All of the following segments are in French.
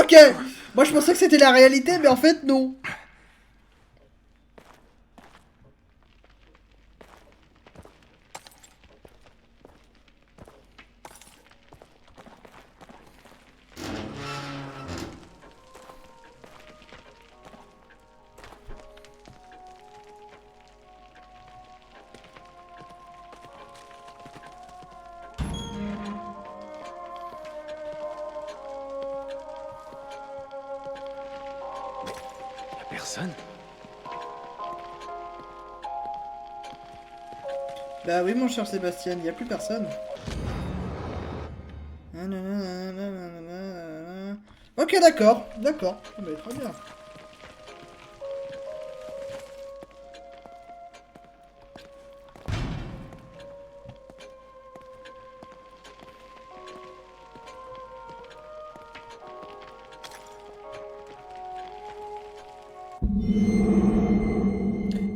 Ok. Moi je pensais que c'était la réalité, mais en fait non. Y'a personne? Bah oui mon cher Sébastien, il y a plus personne. Ok d'accord, d'accord. Mais très bien.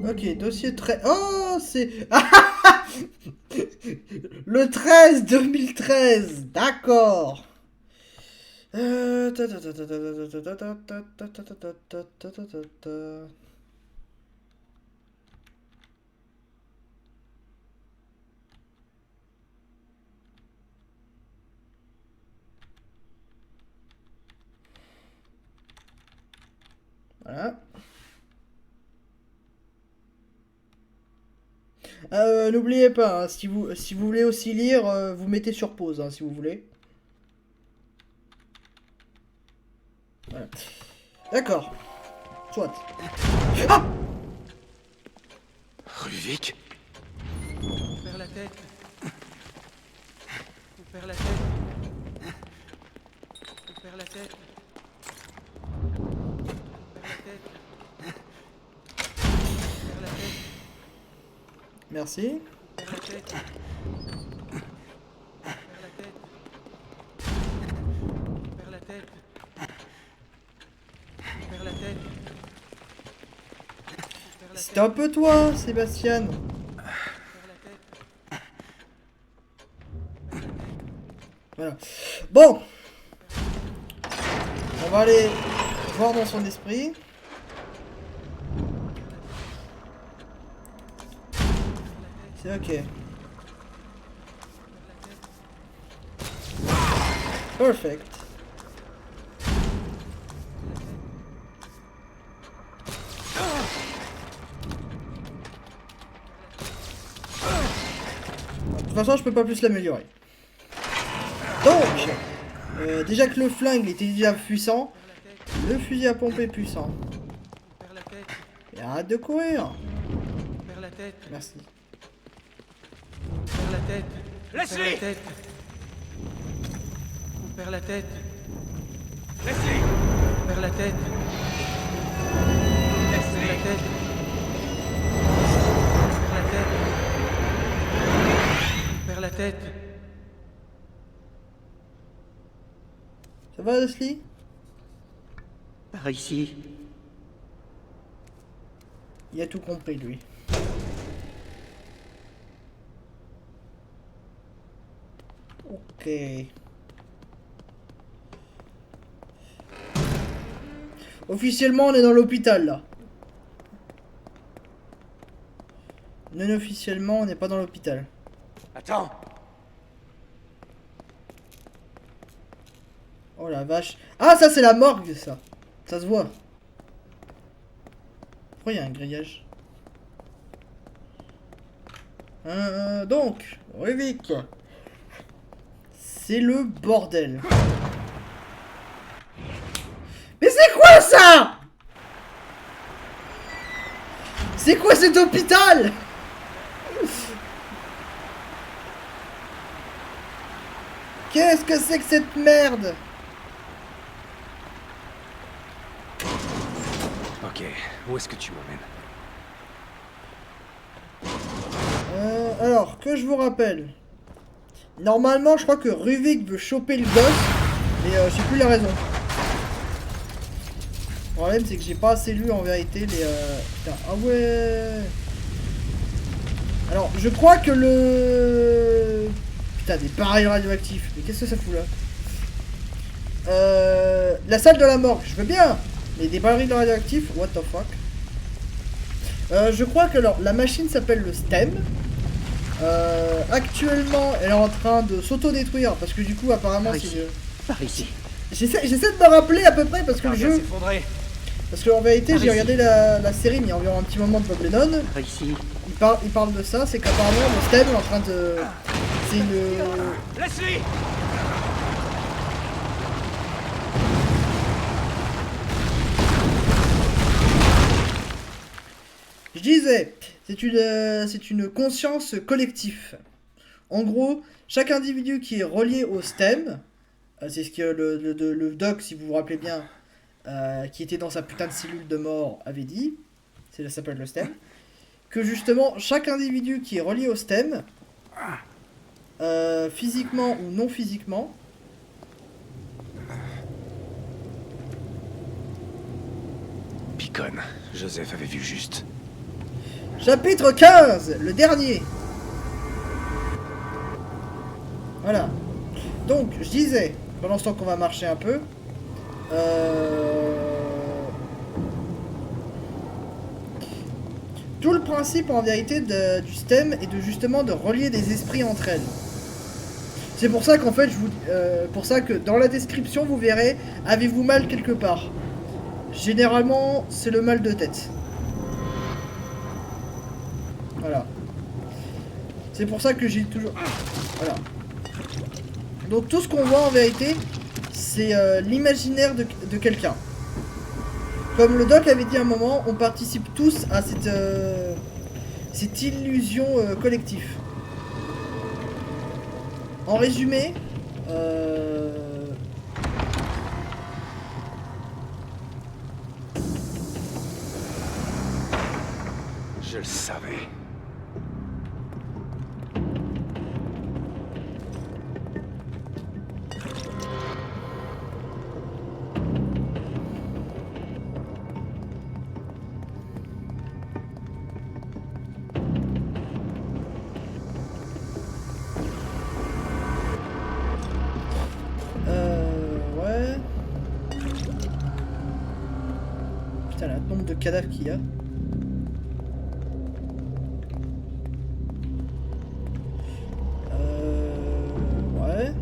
Ok, dossier très... Oh, c'est... Le 13 2013, d'accord. Voilà. N'oubliez pas, hein, si vous voulez aussi lire, vous mettez sur pause, hein, si vous voulez. Voilà. D'accord. Soit. Ah Ruvik? On perd la tête. On perd la tête. On perd la tête. On perd la tête. On perd la tête. Merci. On perd la tête. On perd la tête. On perd la tête. On perd la tête. C'était un peu toi, Sébastien. Voilà. Bon. On va aller voir dans son esprit. C'est ok. Perfect. De toute façon, je peux pas plus l'améliorer. Donc, déjà que le flingue était déjà puissant, le fusil à pompe est puissant. Et arrête de courir. On perd la tête. Merci. On perd la tête. Leslie! On perd la tête. Leslie! On perd la tête. On perd la Leslie! tête. On perd la tête. On perd la tête. Ça va, Leslie? Par ici. Il a tout compris, lui. Ok. Officiellement, on est dans l'hôpital, là. Non officiellement, on n'est pas dans l'hôpital. Attends! Oh la vache. Ah, ça, c'est la morgue, ça. Ça se voit. Pourquoi il y a un grillage? Donc, Ruvik. C'est le bordel. Mais c'est quoi ça? C'est quoi cet hôpital? Qu'est-ce que c'est que cette merde? Ok, où est-ce que tu m'emmènes? Alors, que je vous rappelle. Normalement, je crois que Ruvik veut choper le gosse, mais je sais plus la raison. Le problème, c'est que j'ai pas assez lu en vérité les... Putain, ah ouais. Alors, je crois que le... Putain, des barils radioactifs. Mais qu'est-ce que ça fout là? La salle de la morgue, je veux bien. Mais des barils radioactifs, what the fuck. Je crois que alors, la machine s'appelle le STEM. Actuellement, elle est en train de s'auto-détruire parce que du coup, apparemment, Par c'est ici. le... Par ici. J'essaie de me rappeler à peu près parce que le jeu... s'effondrer. Parce qu'en vérité, Par j'ai ici. regardé la série, mais il y a environ un petit moment de Bob Lennon. Par ici. Il parle de ça, c'est qu'apparemment, le STEM est en train de... C'est une... Leslie! Je disais, c'est une conscience collective. En gros, chaque individu qui est relié au STEM, c'est ce que le doc, si vous vous rappelez bien, qui était dans sa putain de cellule de mort, avait dit, ça s'appelle le STEM, que justement, chaque individu qui est relié au STEM, physiquement ou non physiquement, Picon, Joseph avait vu juste. chapitre 15, le dernier. Voilà. Donc, je disais, pendant ce temps qu'on va marcher un peu, tout le principe en vérité du STEM est de justement de relier des esprits entre elles. C'est pour ça qu'en fait, pour ça que dans la description, vous verrez, avez-vous mal quelque part? Généralement, c'est le mal de tête. Voilà. C'est pour ça que j'ai toujours... Voilà. Donc tout ce qu'on voit en vérité, c'est l'imaginaire de quelqu'un. Comme le doc avait dit à un moment, on participe tous à cette illusion collective. En résumé, Je le savais. ouais. Putain, le nombre de cadavres qu'il y a. Ouais.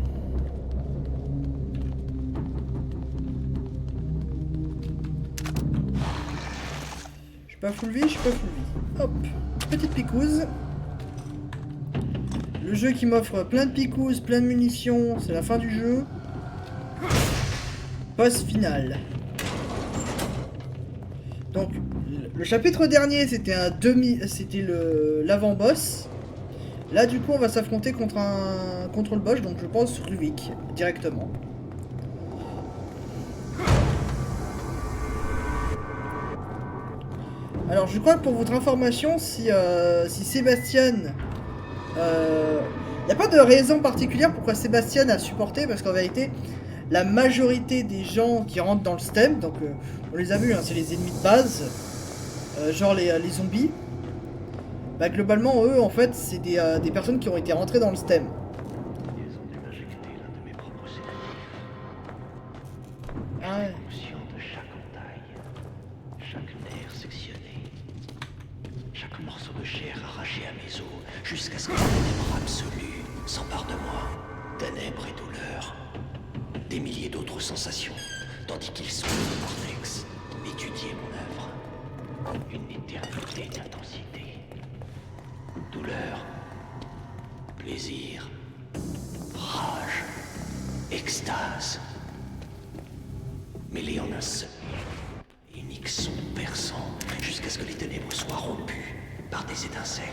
Je suis pas full vie, je suis pas full vie. Hop, petite picouse. Le jeu qui m'offre plein de picouzes, plein de munitions, c'est la fin du jeu. Boss final. Donc, le chapitre dernier, c'était l'avant-boss. Là, du coup, on va s'affronter contre le boss, donc je pense Ruvik directement. Alors, je crois que pour votre information, si Sébastien... Il n'y a pas de raison particulière pourquoi Sébastien a supporté, parce qu'en vérité, la majorité des gens qui rentrent dans le STEM, donc on les a vus, hein, c'est les ennemis de base, genre les zombies, bah globalement, eux, en fait, c'est des personnes qui ont été rentrées dans le STEM. Ah ouais. De chaque entaille, chaque nerf sectionné, chaque morceau de chair arraché à mes os, jusqu'à ce que la ténèbre absolue s'empare de moi. Ténèbres et douleurs, des milliers d'autres sensations, tandis qu'ils sont le cortex, étudier mon œuvre. Une éternité d'intensité. Douleur, plaisir, rage, extase. Mêlés en un seul, unique son perçant, jusqu'à ce que les ténèbres soient rompues par des étincelles.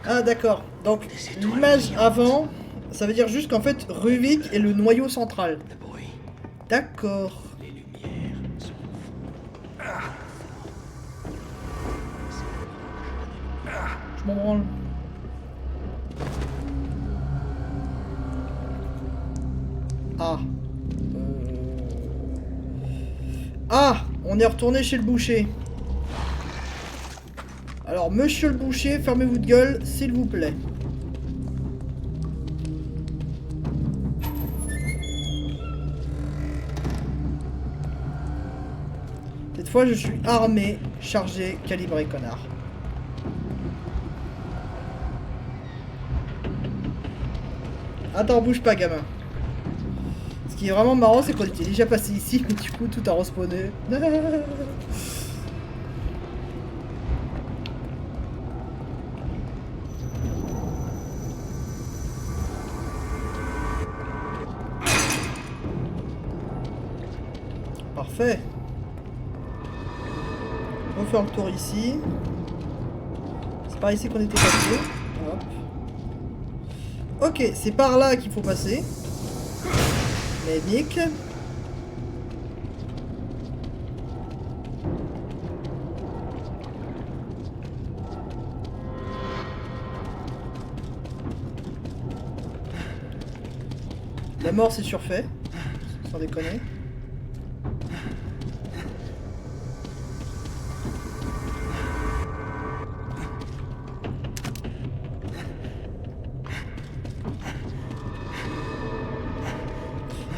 Ah d'accord, donc l'image avant, ça veut dire juste qu'en fait Ruvik est le noyau central. Le bruit, D'accord. les lumières sont Je m'en branle. Ah. Ah, on est retourné chez le boucher. Alors, monsieur le boucher, fermez-vous de gueule, s'il vous plaît. Cette fois, je suis armé, chargé, calibré, connard. Attends, bouge pas, gamin. Ce qui est vraiment marrant, c'est qu'on était déjà passé ici, mais du coup, tout a respawné. Parfait. On va faire le tour ici. C'est par ici qu'on était passé. Hop. Ok, c'est par là qu'il faut passer. Médic. La mort, c'est surfait. Sans déconner.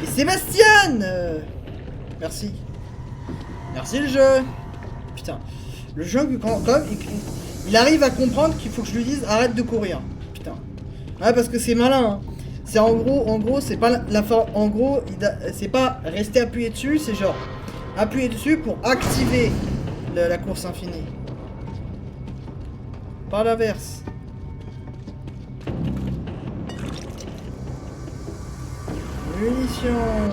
Et Sébastien merci. Merci le jeu. Putain. Le jeu, quand même, il arrive à comprendre qu'il faut que je lui dise arrête de courir. Putain. Ouais, parce que c'est malin. Hein. C'est en gros, c'est pas la fin. En gros, c'est pas rester appuyé dessus, c'est genre appuyer dessus pour activer la course infinie. Par l'inverse. Munitions.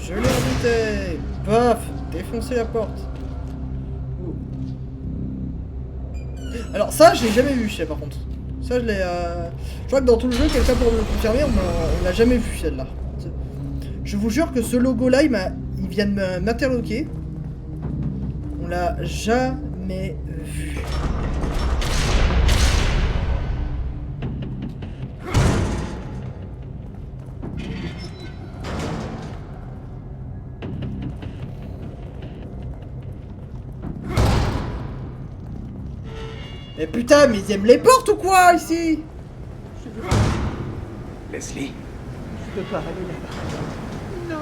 Je l'ai rebuté. Paf. Défoncer la porte. Ouh. Alors ça, je l'ai jamais vu, je sais par contre. Ça, je l'ai... Je crois que dans tout le jeu, quelqu'un pour me le confirmer, on l'a jamais vu celle-là. Je vous jure que ce logo-là, il vient de m'interloquer. On l'a jamais vu. Mais putain, mais ils aiment les portes ou quoi, ici? Leslie? Je peux pas aller là-bas.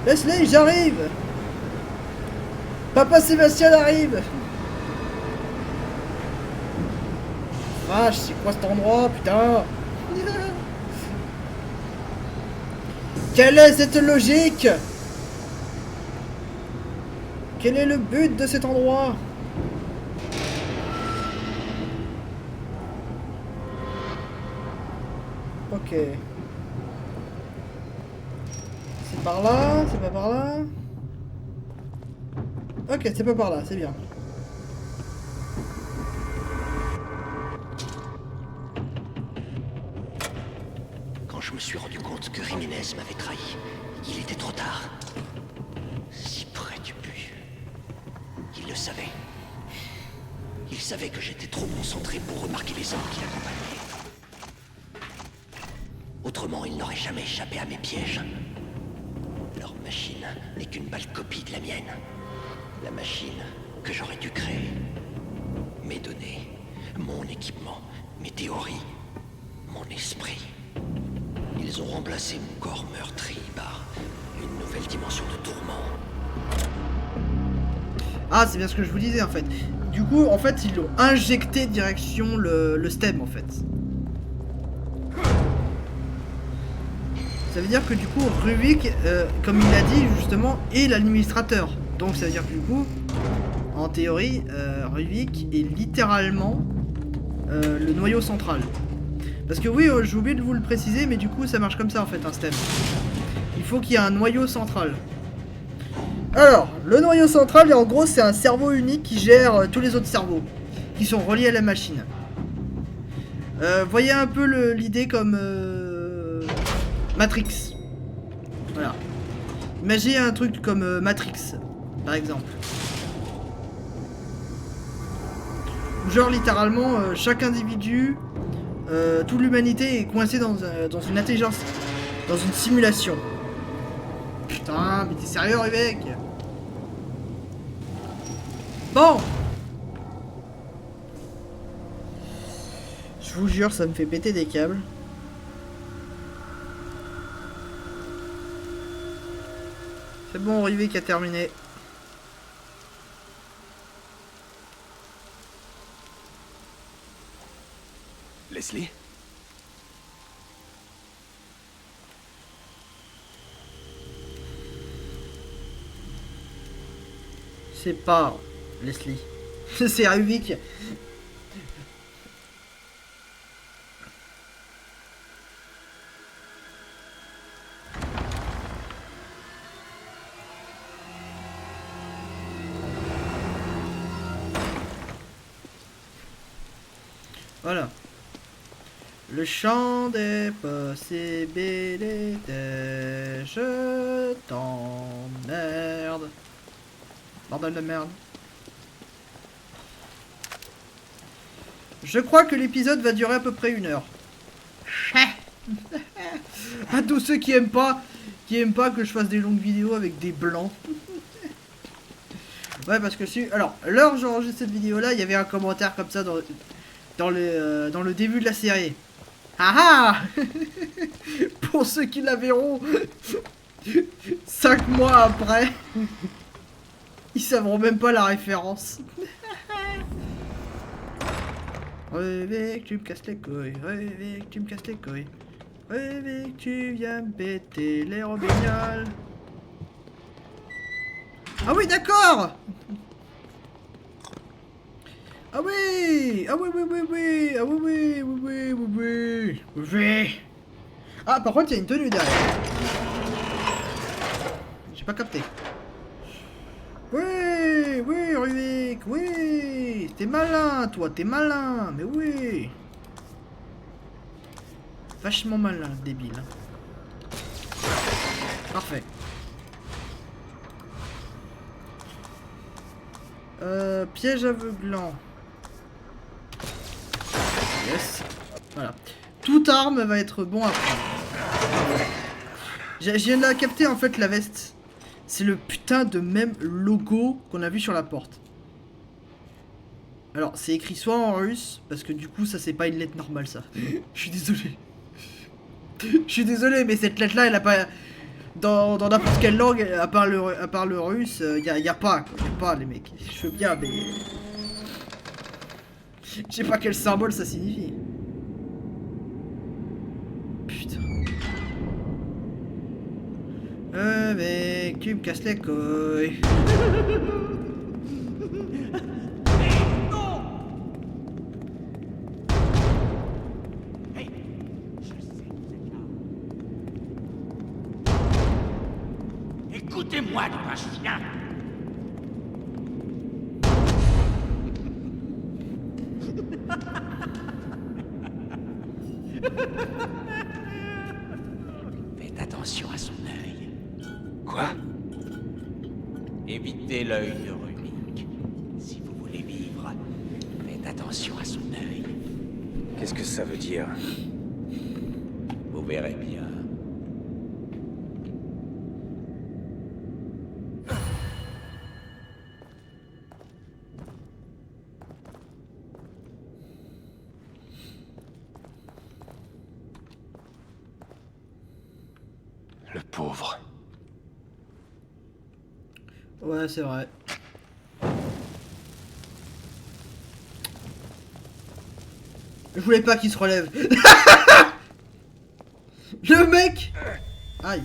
Leslie, j'arrive. Papa Sébastien arrive. Vache, c'est quoi cet endroit, putain? Quelle est cette logique? Quel est le but de cet endroit? Ok. C'est par là? C'est pas par là? Ok, c'est pas par là, c'est bien. Quand je me suis rendu compte que Jiménez m'avait trahi, il était trop tard. Si près du but. Il le savait. Il savait que j'étais trop concentré pour remarquer les hommes qui l'accompagnaient. Autrement, il n'aurait jamais échappé à mes pièges. Leur machine n'est qu'une pâle copie de la mienne. La machine que j'aurais dû créer. Mes données, mon équipement, mes théories, mon esprit. Ils ont remplacé mon corps meurtri par une nouvelle dimension de tourment. Ah, c'est bien ce que je vous disais en fait. Du coup, en fait, ils l'ont injecté direction le stem en fait. Ça veut dire que du coup, Ruvik, comme il l'a dit justement, est l'administrateur. Donc ça veut dire que du coup, en théorie, Ruvik est littéralement le noyau central. Parce que oui, j'ai oublié de vous le préciser, mais du coup, ça marche comme ça en fait, un stem. Il faut qu'il y ait un noyau central. Alors, le noyau central, en gros, c'est un cerveau unique qui gère tous les autres cerveaux, qui sont reliés à la machine. Voyez un peu l'idée comme Matrix. Voilà. Imaginez un truc comme Matrix, par exemple. Genre, littéralement, chaque individu, toute l'humanité est coincée dans une intelligence, dans une simulation. Putain, mais t'es sérieux, Ruvik? Bon. Je vous jure, ça me fait péter des câbles. C'est bon, Rivé qui a terminé. Leslie? C'est pas Leslie. C'est Ruvik. Voilà. Le champ des possibilités, je t'emmerde. Bordel de merde. Je crois que l'épisode va durer à peu près 1 heure. À tous ceux qui aiment pas que je fasse des longues vidéos avec des blancs. Ouais, parce que si... Alors, l'heure où j'enregistre cette vidéo là, il y avait un commentaire comme ça dans le début de la série. Ah ah. Pour ceux qui la verront 5 mois après, ils savront même pas la référence. Rêver que tu me casses les couilles, rêver que tu me casses les couilles, rêver que tu viens me péter les robignoles. Ah oui, d'accord. Ah oui. Ah oui, oui, oui, oui. Ah oui, oui, oui, oui, oui, oui, oui. Ah, par contre, il y a une tenue derrière. J'ai pas capté. Oui, oui, Ruvik, oui. T'es malin, toi, t'es malin. Mais oui. Vachement malin, le débile. Parfait. Piège aveuglant. Yes. Voilà. Toute arme va être bon à prendre. Je viens de la capter en fait, la veste. C'est le putain de même logo qu'on a vu sur la porte. Alors c'est écrit soit en russe, parce que du coup ça c'est pas une lettre normale ça. Je suis désolé. Je suis désolé, mais cette lettre là elle a pas... Dans n'importe quelle langue, à part le russe, y a pas quoi. Y a pas les mecs. Je veux bien mais... Je sais pas quel symbole ça signifie. Putain. Mec, tu me casses les couilles. Écoutez-moi, du chien. Faites attention à son œil. Quoi? Évitez l'œil de Ruvik. Si vous voulez vivre, faites attention à son œil. Qu'est-ce que ça veut dire? Vous verrez bien. Le pauvre. Ouais, c'est vrai. Je voulais pas qu'il se relève. Le mec. Aïe.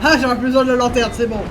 Ah, j'aurais plus besoin de la lanterne, c'est bon.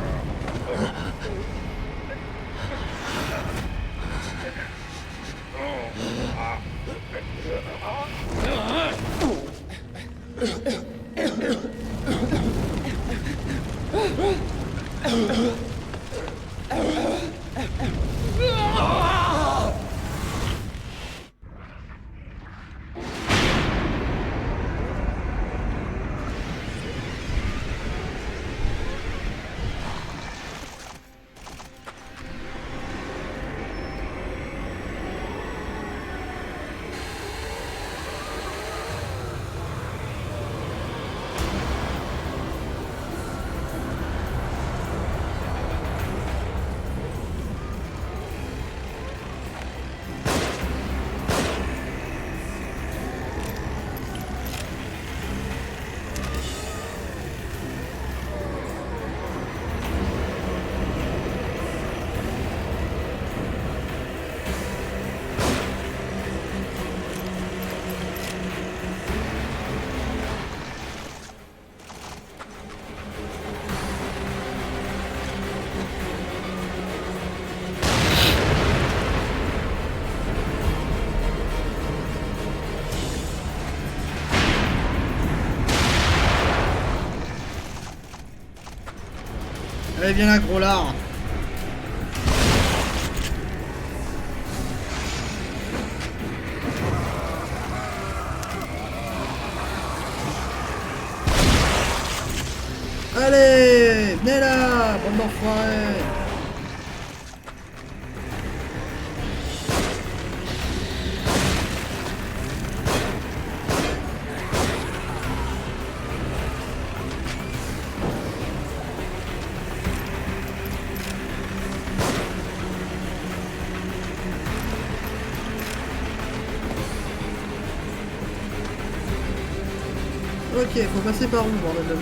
Allez, viens là, gros lard. Allez, venez là, bande d'enfoirés. Ok, faut passer par où, bordel de merde.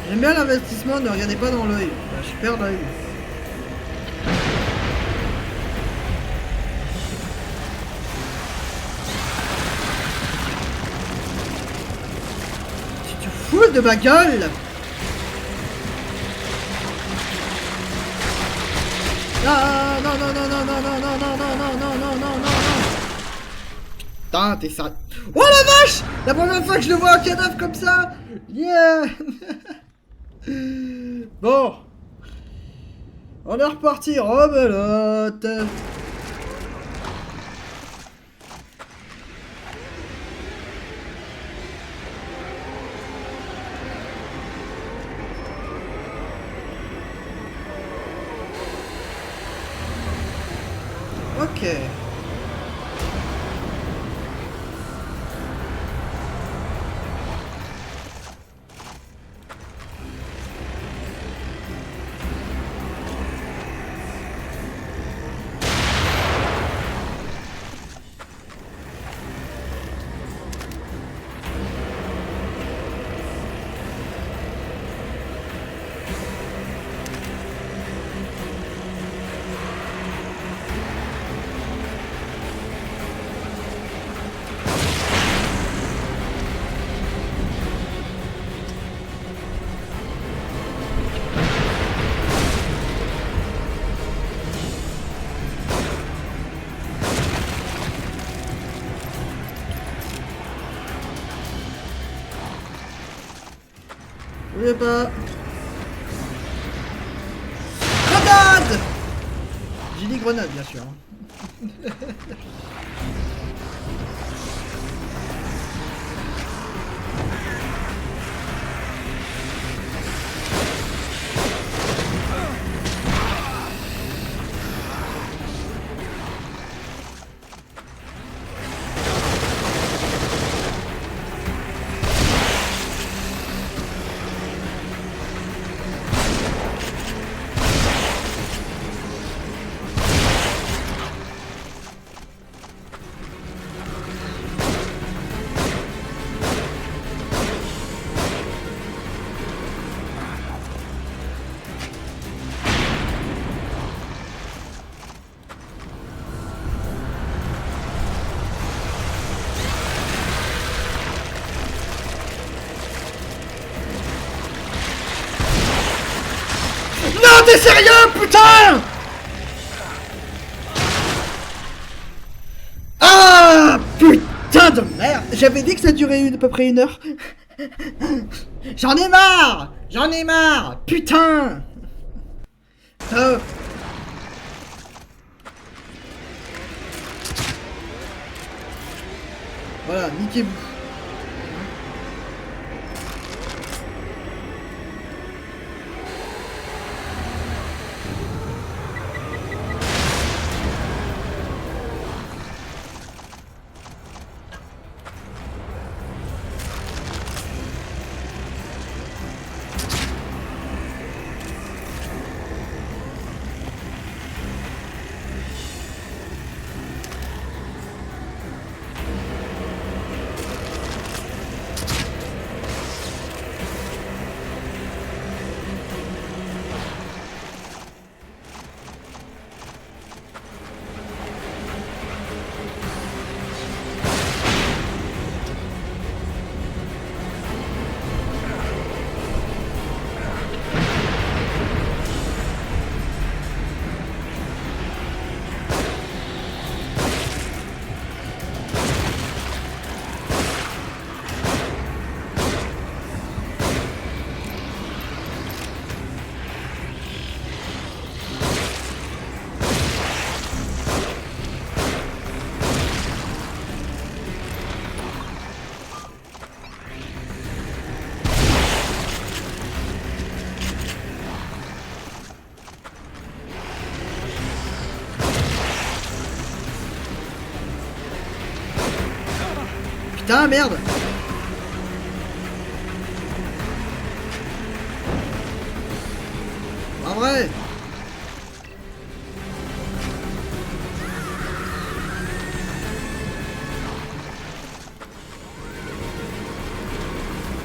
J'aime bien l'investissement, ne regardez pas dans l'œil. Je perds l'œil. Tu te fous de ma gueule? Ah, non, non, non, non, non, non, non, non, non, non, non, non, non, non. Putain, t'es sale. Oh la vache! La première fois que je le vois un cadavre comme ça! Yeah! Bon. On est reparti, rebelote. Ok. Bougez pas. Grenade! J'ai dit grenade, bien sûr. Non, t'es sérieux, putain? Ah, putain de merde. J'avais dit que ça durait à peu près 1 heure. J'en ai marre. J'en ai marre. Putain. Voilà, niquez-vous. Putain, merde. Pas vrai.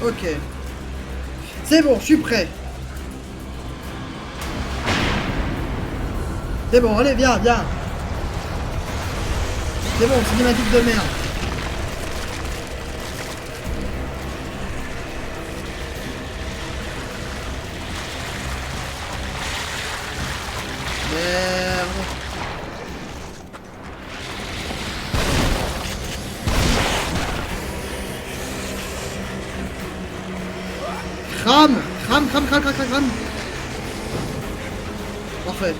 Ok. C'est bon, je suis prêt. C'est bon, allez, viens, viens. C'est bon, cinématique de merde. Merde. Crame, crame, crame, crame, crame, crame, crame. Parfait.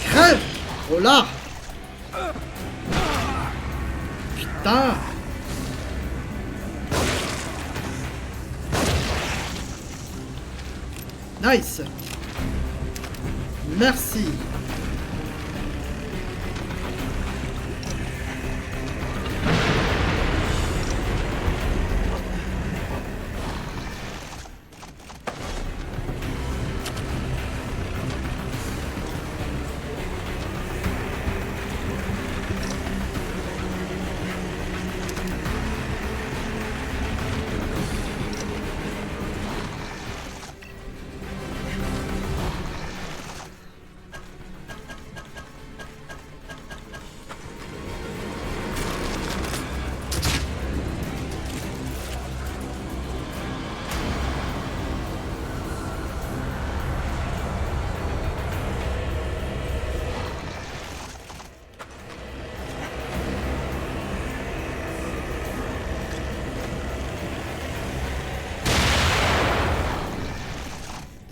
Crève. Oh là. Putain. Nice. Merci.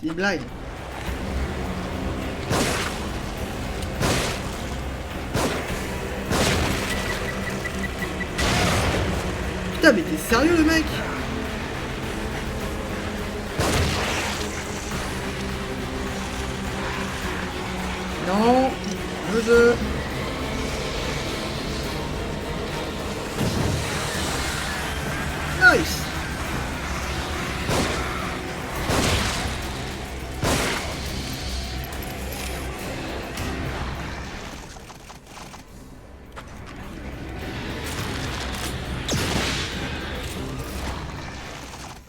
C'est une blague. Putain, mais t'es sérieux, le mec? Non, le jeu. Nice.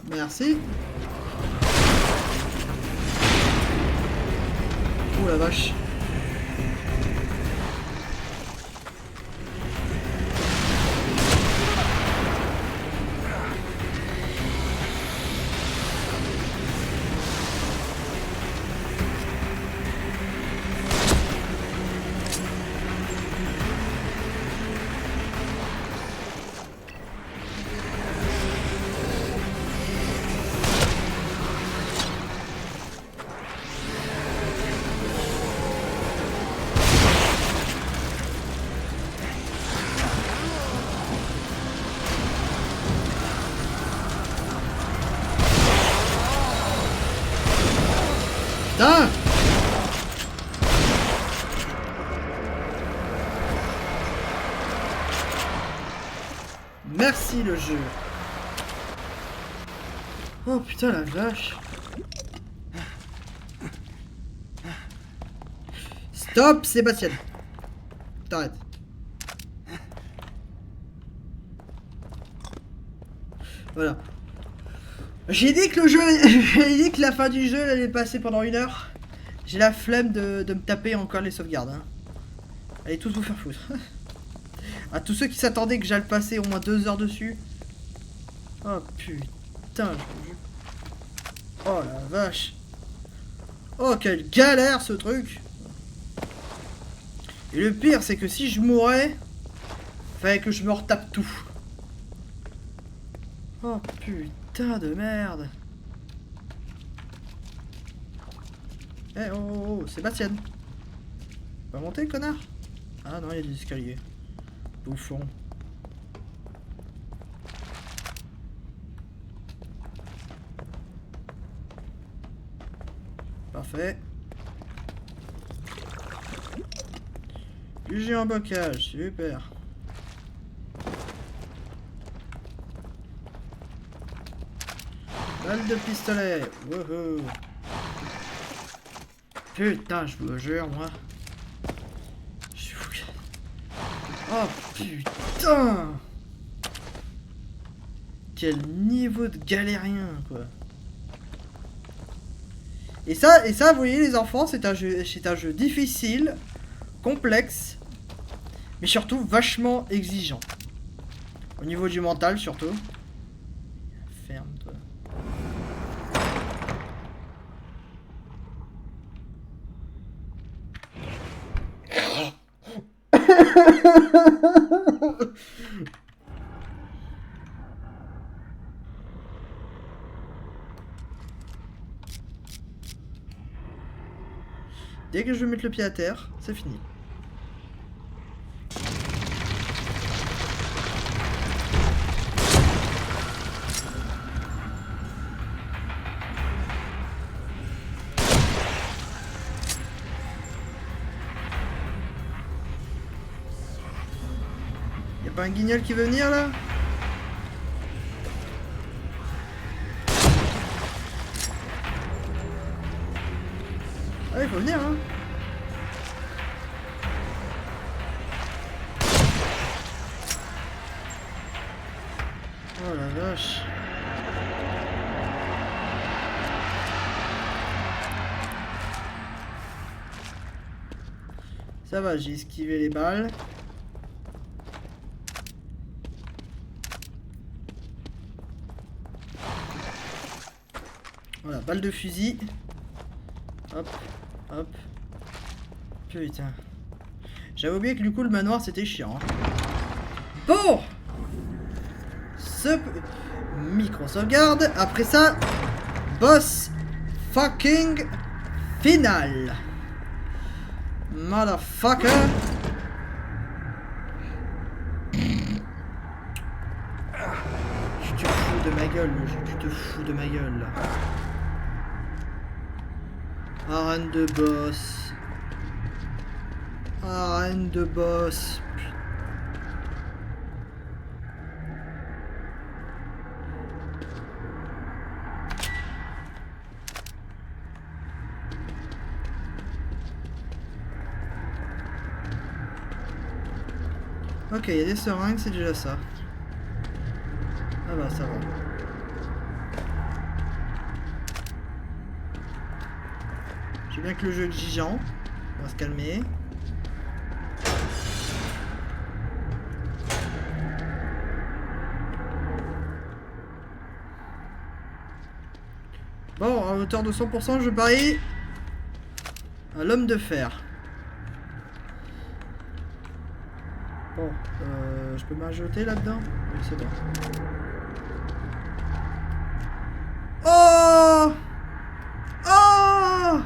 Merci. Oh la vache. Putain. Merci le jeu. Oh putain la vache. Stop Sébastien. T'arrêtes. Voilà. J'ai dit que le jeu, j'ai dit que la fin du jeu elle allait passer pendant 1 heure. J'ai la flemme de me taper encore les sauvegardes. Hein. Allez tous vous faire foutre. À tous ceux qui s'attendaient que j'allais passer au moins 2 heures dessus. Oh putain. Oh la vache. Oh quelle galère ce truc. Et le pire c'est que si je mourais, fallait que je me retape tout. Oh putain de merde. Eh oh, Sébastien. Va monter connard. Ah non il y a des escaliers. Bouffon. Parfait. Du jus en bocage, super. Balle de pistolet. Wouhou. Putain, je vous jure, moi. Je suis fou. Oh putain. Quel niveau de galérien, quoi. Et ça, vous voyez les enfants, c'est un jeu difficile, complexe, mais surtout vachement exigeant. Au niveau du mental, surtout. Ferme-toi. Dès que je vais mettre le pied à terre, c'est fini. Y'a pas un guignol qui veut venir là? Ah, il faut venir, hein. Oh la vache. Ça va, j'ai esquivé les balles. Voilà, balle de fusil. Hop. Hop. Putain. J'avais oublié que du coup le manoir c'était chiant. Hein. Bon. Micro sauvegarde. Après ça, boss fucking final. Motherfucker. Tu te fous de ma gueule, le jeu. Tu te fous de ma gueule là. Arène de boss. Arène de boss. Ok, il y a des seringues, c'est déjà ça. Ah bah ça va. J'ai bien que le jeu est exigeant. On va se calmer. Bon, à hauteur de 100%, je parie à l'homme de fer. Bon, je peux m'ajouter là-dedans? Oui, c'est bon. Oh! Oh!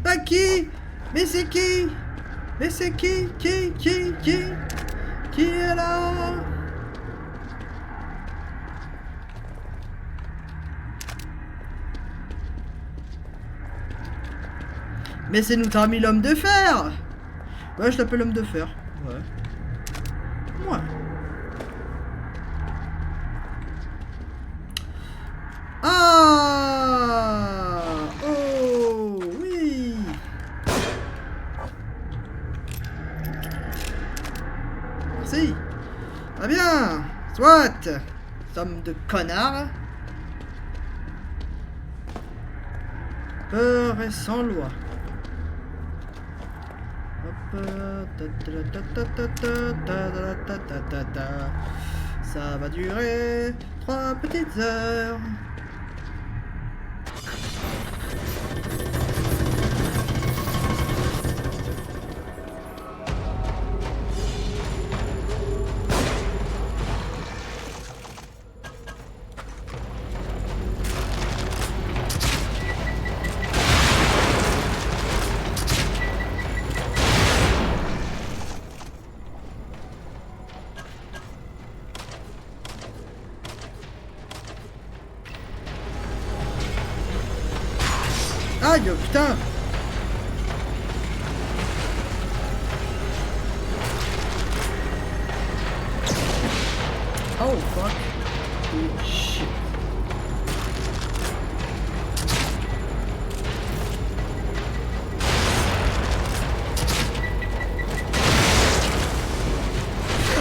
Pas qui? Mais c'est qui? Mais c'est qui? Qui est là? Mais c'est notre ami l'homme de fer! Ouais, je l'appelle l'homme de fer. Ouais. Ouais. Ah! Oh! Oui! Merci. Très bien. Soit. Somme de connard. Peur et sans loi. Ça va durer 3 petites heures. Aïe, putain. Oh fuck. Oh, shit.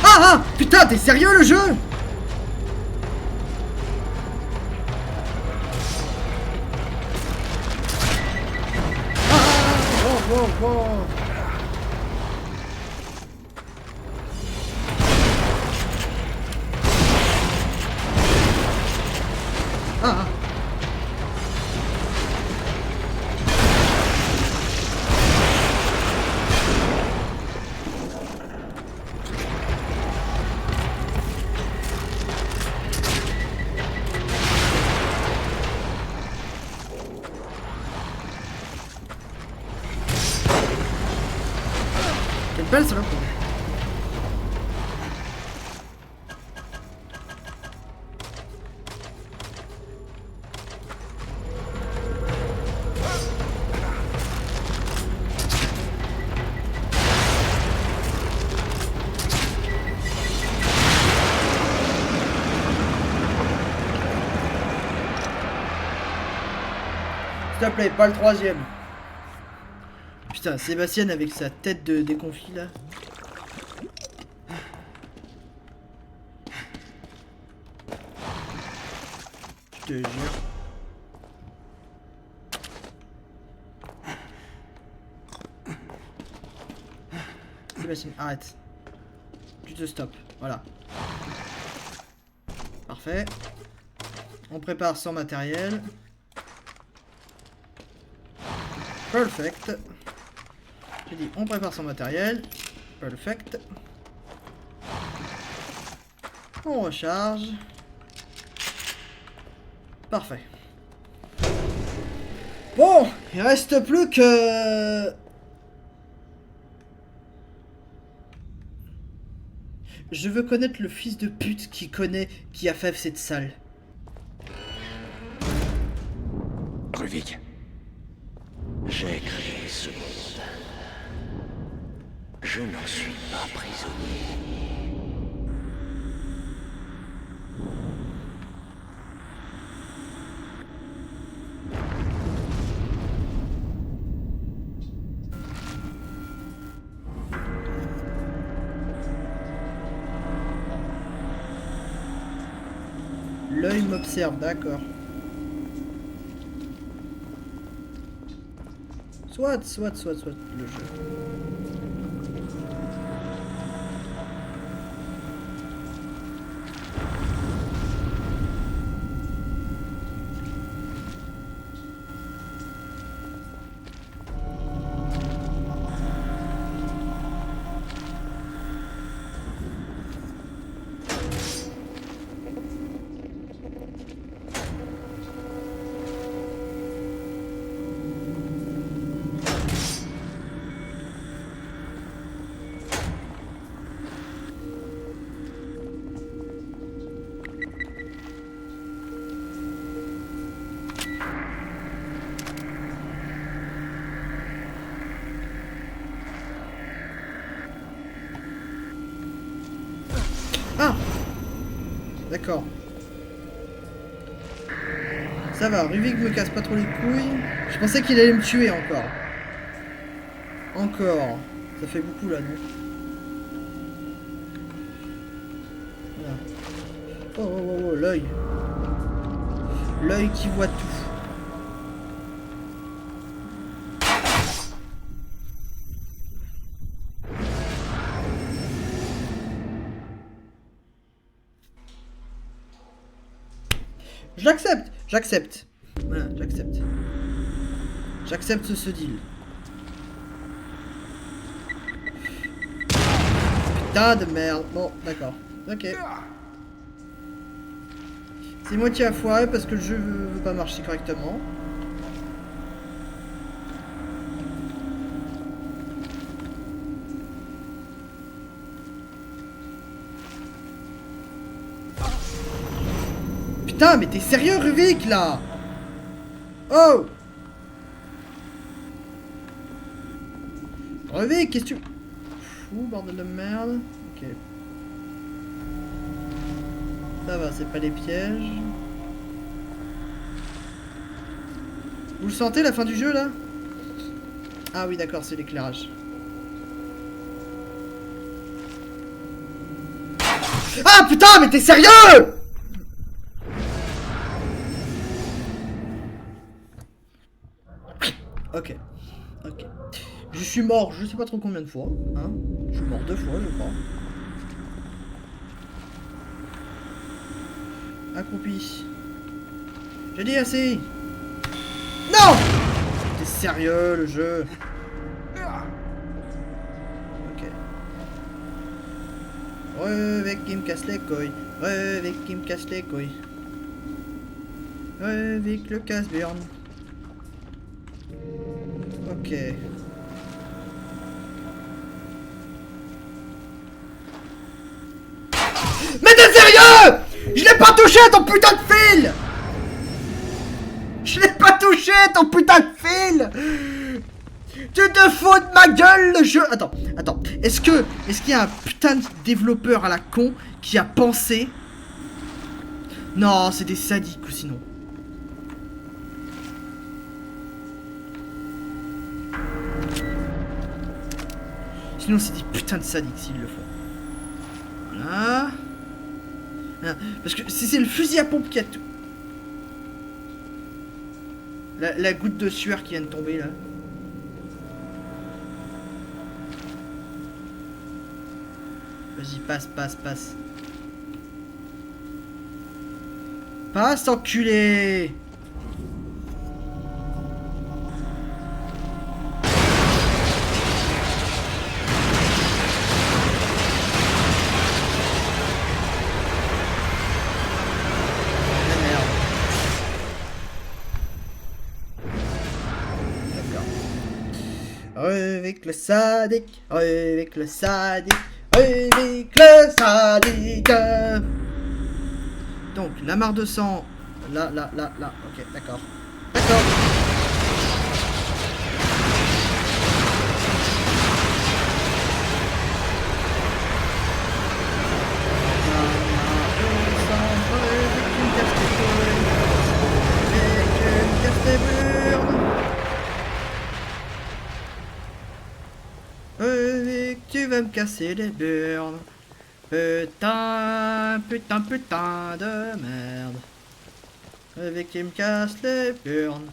Ah, putain, t'es sérieux le jeu? Wow. Ah. Quelle balle ça là. S'il te plaît, pas le troisième. Putain, Sébastien avec sa tête de déconfit là. Je te jure. Sébastien, arrête. Tu te stops. Voilà. Parfait. On prépare sans matériel. Perfect. J'ai dit on prépare son matériel. Perfect. On recharge. Parfait. Bon, il reste plus que... Je veux connaître le fils de pute qui a fait cette salle. Ruvik. J'ai créé ce monde. Je n'en suis pas prisonnier. L'œil m'observe, d'accord. Soit le jeu. Ah! D'accord. Ça va, Ruvik me casse pas trop les couilles. Je pensais qu'il allait me tuer encore. Encore. Ça fait beaucoup là, non? Voilà. Oh, l'œil. L'œil qui voit tout. J'accepte. Voilà, j'accepte. J'accepte ce deal. Putain de merde. Bon, d'accord. Ok. C'est moitié à foirer parce que le jeu veut pas marcher correctement. Putain, mais t'es sérieux, Ruvik, là? Oh! Revez, qu'est-ce que tu... Fou, bordel de merde. Ok. Ça va, c'est pas les pièges. Vous le sentez, la fin du jeu, là? Ah oui, d'accord, c'est l'éclairage. Ah, putain, mais t'es sérieux? Ok. Ok. Je suis mort, je sais pas trop combien de fois. Hein, je suis mort 2 fois, je crois. Accroupi. J'ai dit assez. Non! T'es sérieux, le jeu? Ok. Revec qui me casse les couilles. Revec qui me casse les couilles. Revec le casse-burn. Ok. Mais t'es sérieux? Je l'ai pas touché ton putain de fil! Je l'ai pas touché ton putain de fil! Tu te fous de ma gueule le jeu! Attends. Est-ce qu'il y a un putain de développeur à la con qui a pensé? Non, c'est des sadiques ou sinon. Sinon c'est des putains de sadiques s'ils le font. Voilà. Parce que si c'est le fusil à pompe qui a tout... La goutte de sueur qui vient de tomber là. Vas-y, passe. Passe, enculé! Avec le sadique, avec le sadique, avec le sadique. Donc, la mare de sang, là, ok, d'accord. Tu vas me casser les burnes. Putain de merde. Avec qui me casse les burnes.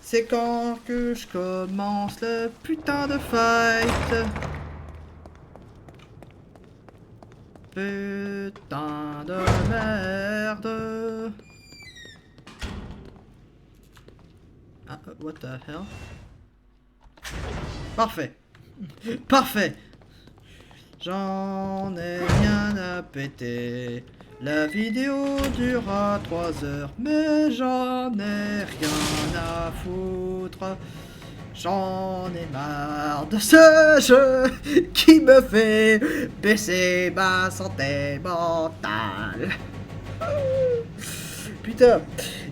C'est quand que je commence le putain de fight. Putain de merde. Ah, what the hell? Parfait. J'en ai rien à péter. La vidéo durera 3 heures, mais j'en ai rien à foutre. J'en ai marre de ce jeu qui me fait baisser ma santé mentale. Putain,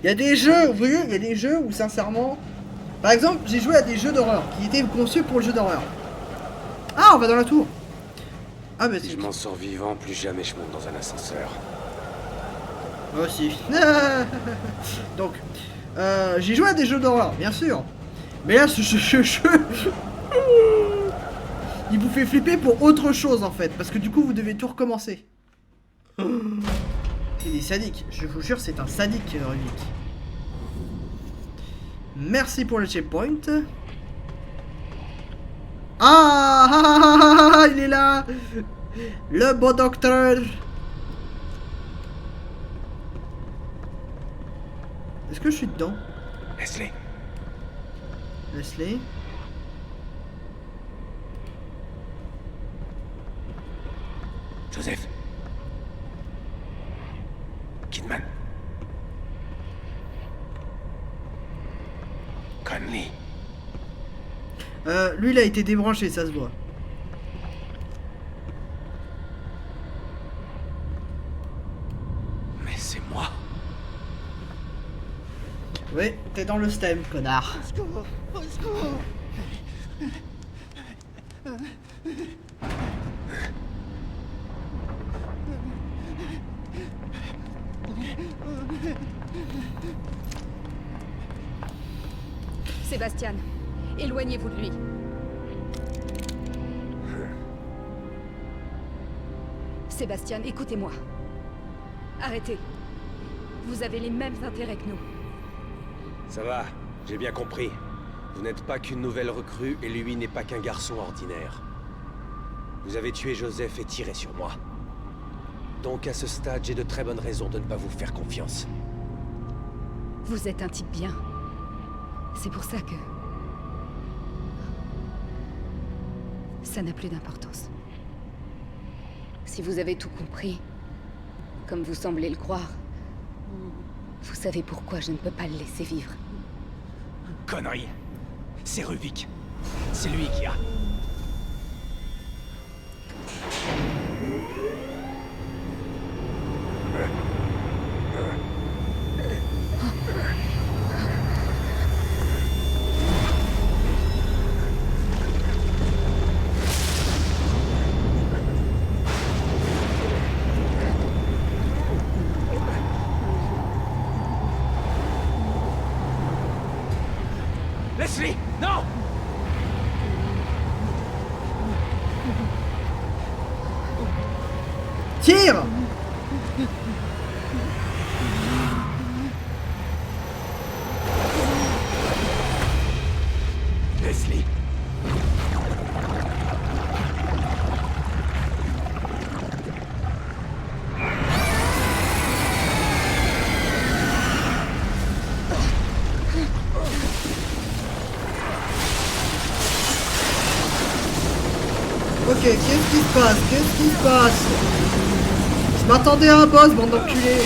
il y a des jeux, vous voyez, il y a des jeux où sincèrement... Par exemple, j'ai joué à des jeux d'horreur qui étaient conçus pour le jeu d'horreur. Ah, on va dans la tour. Ah bah Si je m'en sors vivant, plus jamais je monte dans un ascenseur. Moi aussi. Donc, j'ai joué à des jeux d'horreur, bien sûr. Mais là, ce jeu... il vous fait flipper pour autre chose, en fait. Parce que du coup, vous devez tout recommencer. C'est des sadiques. Je vous jure, c'est un sadique, Ruvik. Merci pour le checkpoint. Ah, il est là. Le beau docteur. Est-ce que je suis dedans? Leslie. Joseph. Kidman. Conley. Lui, il a été débranché, ça se voit. Mais c'est moi. Oui, t'es dans le stem, connard. Au secours, au secours. Sébastien, éloignez-vous de lui. Sébastien, écoutez-moi. Arrêtez. Vous avez les mêmes intérêts que nous. Ça va, j'ai bien compris. Vous n'êtes pas qu'une nouvelle recrue et lui n'est pas qu'un garçon ordinaire. Vous avez tué Joseph et tiré sur moi. Donc à ce stade, j'ai de très bonnes raisons de ne pas vous faire confiance. Vous êtes un type bien. C'est pour ça que... ça n'a plus d'importance. Si vous avez tout compris, comme vous semblez le croire, vous savez pourquoi je ne peux pas le laisser vivre. Connerie. C'est Ruvik. C'est lui qui a... Leslie, non! Tire! Leslie. Ok, qu'est-ce qui se passe? Qu'est-ce qui se passe? Je m'attendais à un boss, bande d'enculés.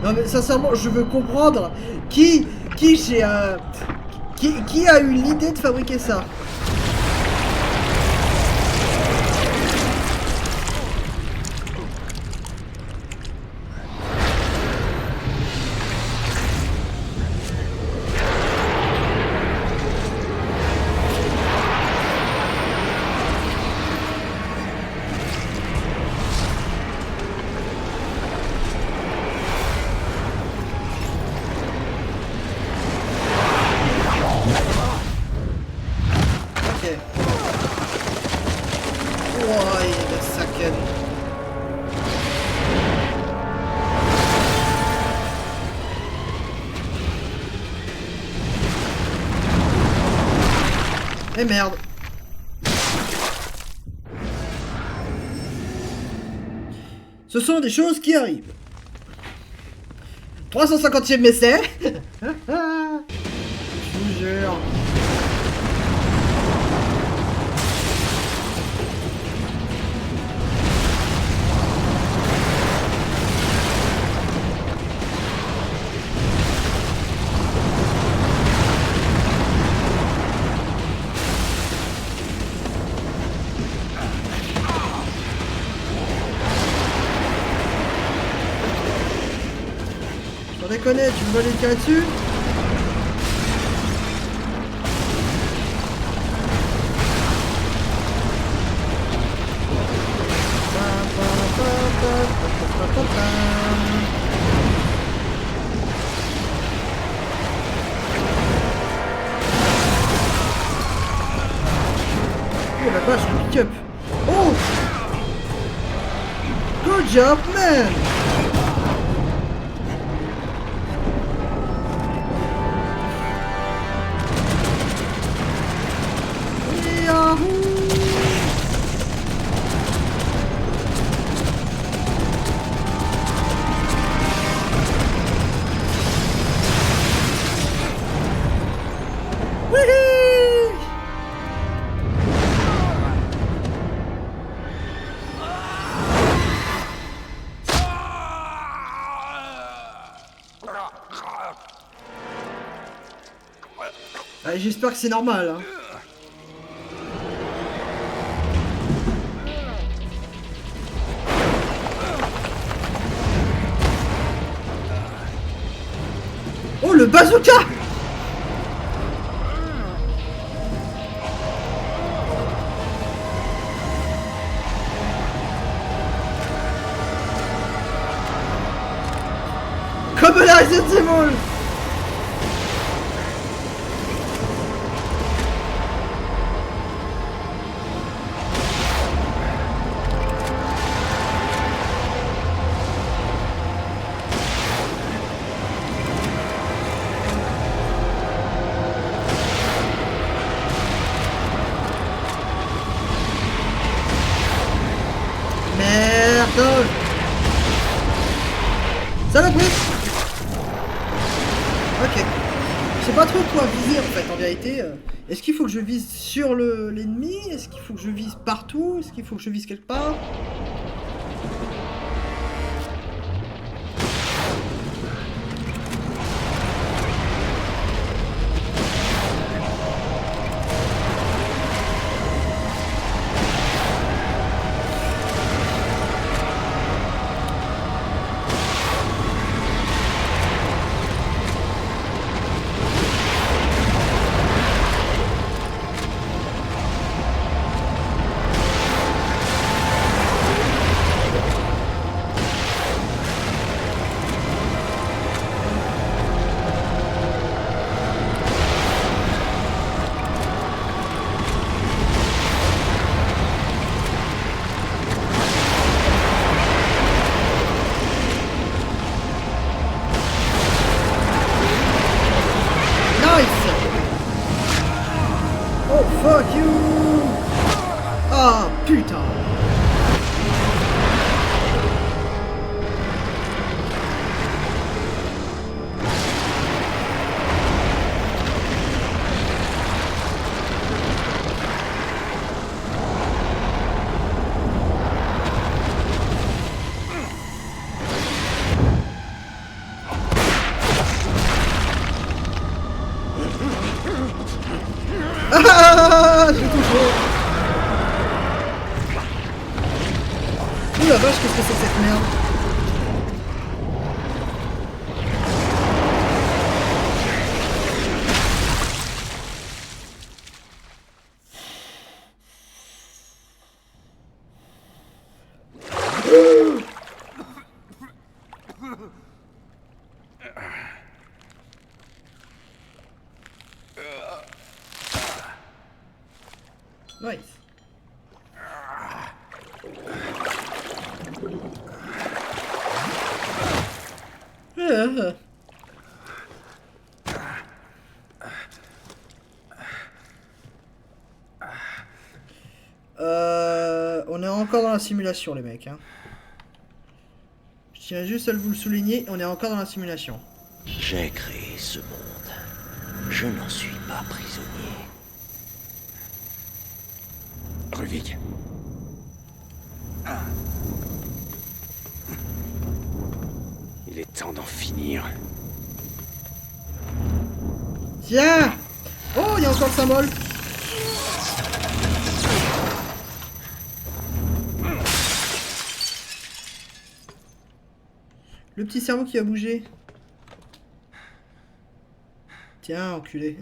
Non mais sincèrement, je veux comprendre qui a eu l'idée de fabriquer ça. Eh merde. Ce sont des choses qui arrivent. 350e essai. Je vous jure. Sans déconner, tu me vas les tirer dessus? Oh la vache, le pick-up! Oh! Good job, man! Bah, j'espère que c'est normal. Hein. Oh, le bazooka! Comme la Resident Evil! Merde! Saloperie! Ok. Je sais pas trop quoi viser en fait en vérité. Est-ce qu'il faut que je vise sur l'ennemi? Est-ce qu'il faut que je vise partout? Est-ce qu'il faut que je vise quelque part? Oh fuck you! Ah putain! Ah, j'ai touché. Ouh la vache, qu'est-ce que c'est cette merde? Nice. On est encore dans la simulation les mecs hein. Je tiens juste à vous le souligner, on est encore dans la simulation. J'ai créé ce monde. Je n'en suis pas prisonnier. Ruvik. Il est temps d'en finir. Tiens! Oh, il y a encore le symbole! Le petit cerveau qui a bougé. Tiens, enculé.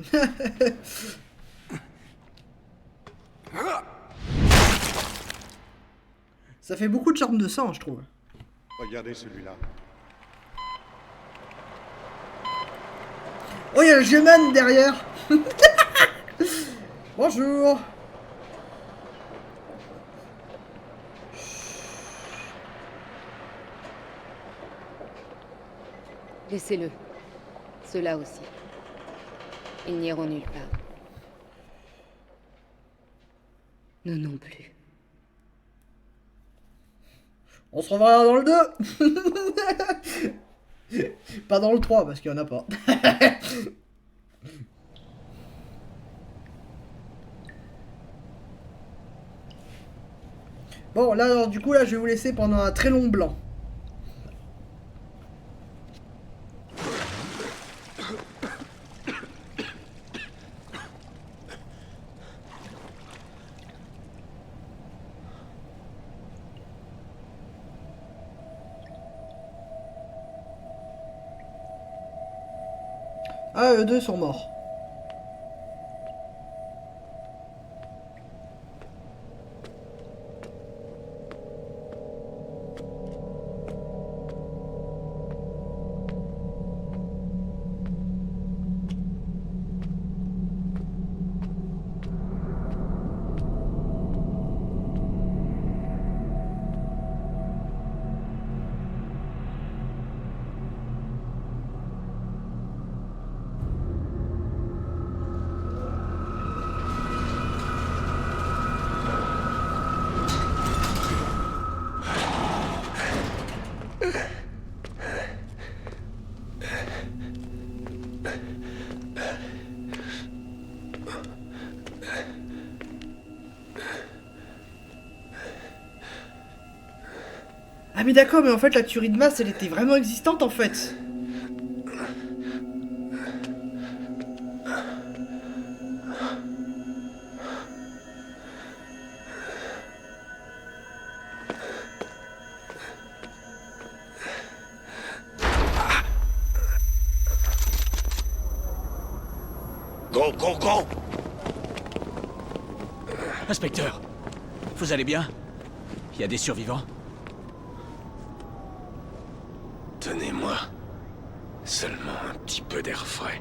Ça fait beaucoup de charme de sang, je trouve. Regardez celui-là. Oh, il y a le G-Man derrière. Bonjour. Laissez-le. Ceux-là aussi. Ils n'iront nulle part. Nous non plus. On se reverra dans le 2. Pas dans le 3 parce qu'il n'y en a pas. Bon là alors, du coup là je vais vous laisser pendant un très long blanc. Ah, eux deux sont morts. Ah mais d'accord, mais en fait la tuerie de masse elle était vraiment existante en fait. Go! Inspecteur, vous allez bien? Il y a des survivants? Donnez-moi seulement un petit peu d'air frais.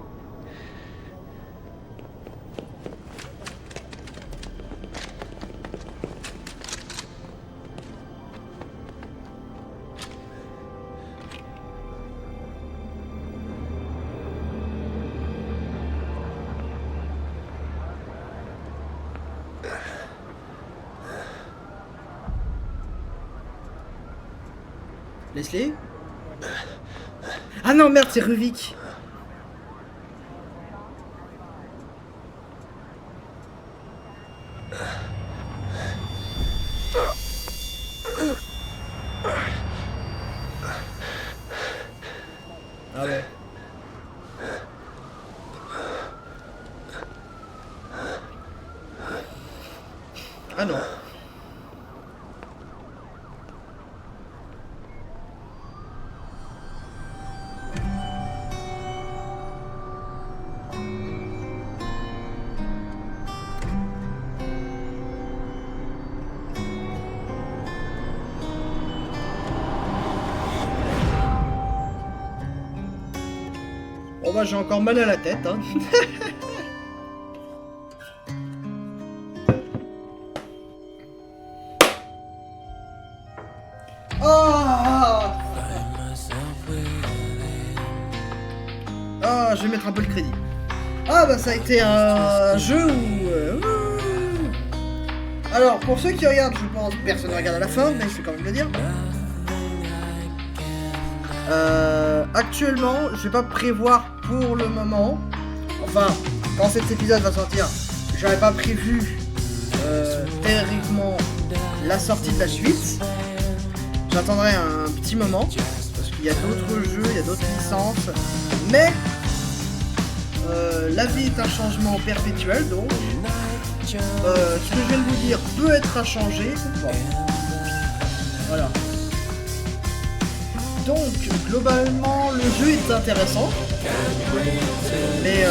Leslie? Ah non merde, c'est Ruvik. Ah ouais. Ah non. Bon bah j'ai encore mal à la tête hein. Ah ah, je vais mettre un peu le crédit. Ah bah ça a été un jeu où... Alors pour ceux qui regardent, je pense personne ne regarde à la fin, mais je vais quand même le dire. Actuellement, je vais pas prévoir pour le moment. Enfin, quand cet épisode va sortir, j'avais pas prévu terriblement la sortie de la suite. J'attendrai un petit moment parce qu'il y a d'autres jeux, il y a d'autres licences, mais la vie est un changement perpétuel, donc ce que je viens de vous dire peut être à changer. Bon. Voilà. Donc, globalement, le jeu est intéressant, mais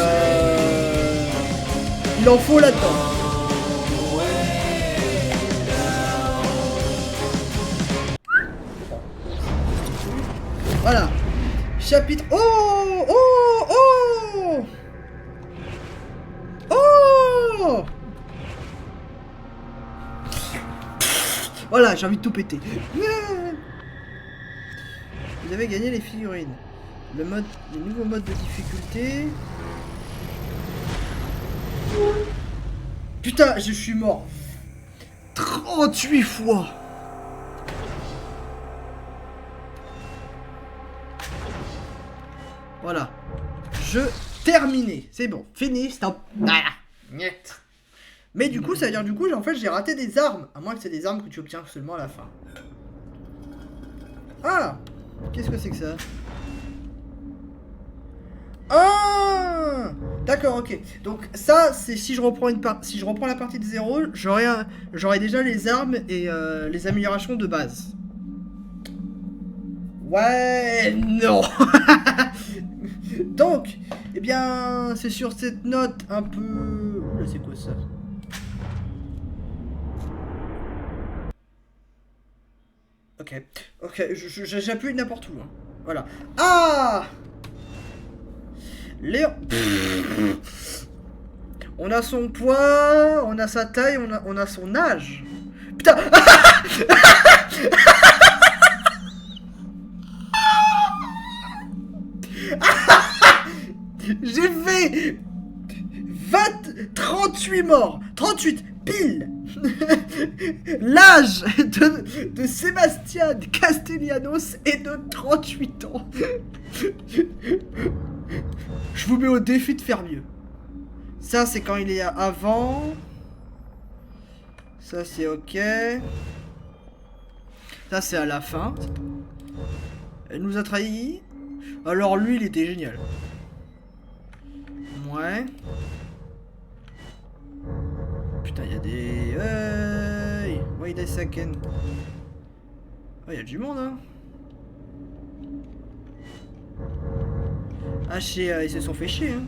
il en faut là-dedans. Voilà. Chapitre... Oh! Oh! Oh! Oh! Voilà, j'ai envie de tout péter. Vous avez gagné les figurines. Le nouveau mode de difficulté. Putain, je suis mort. 38 fois. Voilà. Jeu terminé. C'est bon. Fini. Stop. Voilà. Niet. Mais du coup, ça veut dire du coup, en fait, j'ai raté des armes. À moins que c'est des armes que tu obtiens seulement à la fin. Ah! Qu'est-ce que c'est que ça? Ah! D'accord, ok. Donc ça, c'est si je reprends la partie de zéro, j'aurai déjà les armes et les améliorations de base. Ouais, non. Donc, eh bien, c'est sur cette note un peu... Oula, c'est quoi ça? Ok, j'appuie n'importe où. Hein. Voilà. Ah Léon. On a son poids, on a sa taille, on a son âge. Putain. J'ai fait 38 morts. 38 pile. L'âge de Sébastien Castellanos est de 38 ans. Je vous mets au défi de faire mieux. Ça, c'est quand il est avant. Ça, c'est ok. Ça, c'est à la fin. Elle nous a trahis. Alors, lui, il était génial. Ouais. Putain, il y a des... Hey, wait a second. Oh, il y a du monde, hein. Ah, ils se sont fait chier, hein.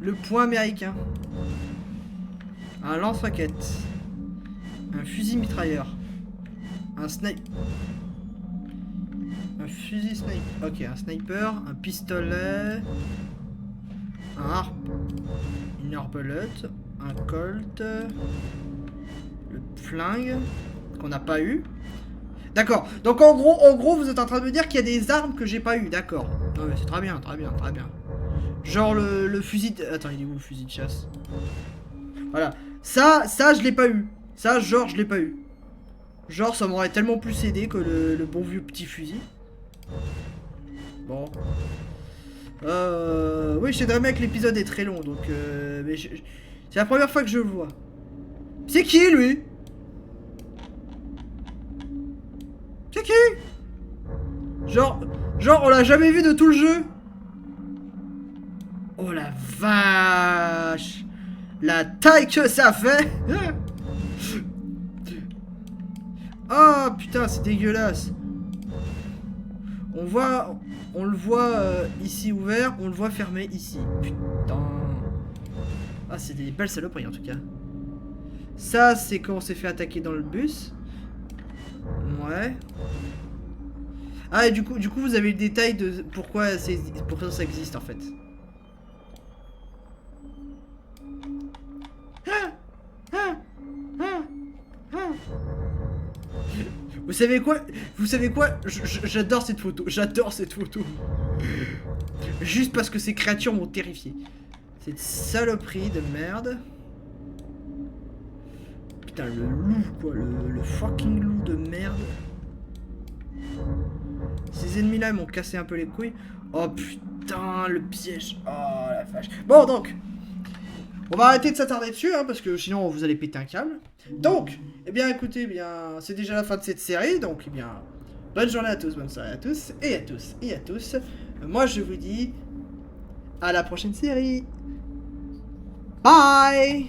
Le point américain. Un lance-roquette. Un fusil mitrailleur. Un sniper. Un fusil sniper. Ok, un sniper. Un pistolet. Un une arbalète. Un colt. Le flingue. Qu'on n'a pas eu. D'accord. Donc en gros, vous êtes en train de me dire qu'il y a des armes que j'ai pas eu. D'accord. Non mais c'est très bien, très bien, très bien. Genre le fusil de... Attends, il est où le fusil de chasse? Voilà. Ça je l'ai pas eu. Ça, genre, je l'ai pas eu. Genre, ça m'aurait tellement plus aidé que le bon vieux petit fusil. Bon. Oui, je sais très bien que l'épisode est très long, donc... mais c'est la première fois que je le vois. C'est qui, lui? C'est qui? Genre, on l'a jamais vu de tout le jeu. Oh la vache. La taille que ça fait. Oh putain, c'est dégueulasse. On le voit ici ouvert, on le voit fermé ici. Putain. Ah, c'est des belles saloperies en tout cas. Ça, c'est quand on s'est fait attaquer dans le bus. Ouais. Ah, et du coup, vous avez le détail de pourquoi ça existe en fait. Vous savez quoi? J'adore cette photo. J'adore cette photo. Juste parce que ces créatures m'ont terrifié. Cette saloperie de merde. Putain, le loup, quoi. Le fucking loup de merde. Ces ennemis-là, m'ont cassé un peu les couilles. Oh putain, le piège. Oh la vache. Bon, donc. On va arrêter de s'attarder dessus, hein, parce que sinon vous allez péter un câble. Donc, eh bien écoutez, c'est déjà la fin de cette série, donc eh bien, bonne journée à tous, bonne soirée à tous, et à tous, et à tous. Moi je vous dis, à la prochaine série. Bye!